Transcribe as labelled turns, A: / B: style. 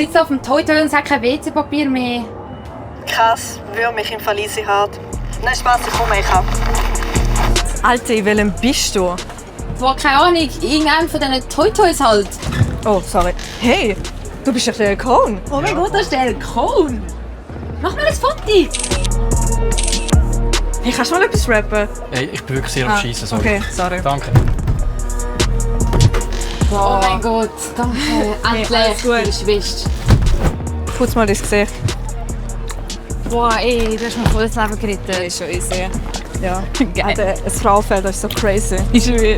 A: sitze auf dem Toy-Toy und es hat kein WC-Papier mehr.
B: Krass, würde mich im Fall easy hart. Nein, Spaß, ich komme, ich hab.
C: Alter, in welchem bist du?
A: Boah, keine Ahnung, irgendein von diesen Toy-Toys halt.
C: Oh, sorry. Hey, du bist doch der Cone.
A: Oh mein Gott, da ist der Cone. Mach mal ein Foto.
C: Hey, kannst du mal etwas rappen?
D: Hey, ich bin wirklich sehr am Schießen, sorry.
C: Okay, sorry.
D: Danke.
A: Oh mein Gott, danke. Endlich,
C: alles gut.
A: du bist best.
C: Putz mal dein Gesicht.
A: Boah, ey, du hast mir voll das Leben gerettet.
C: Das ist schon easy. Ja.
A: Geil.
C: Alter, ein Frauenfeld, das ist so crazy. Ich schwöre.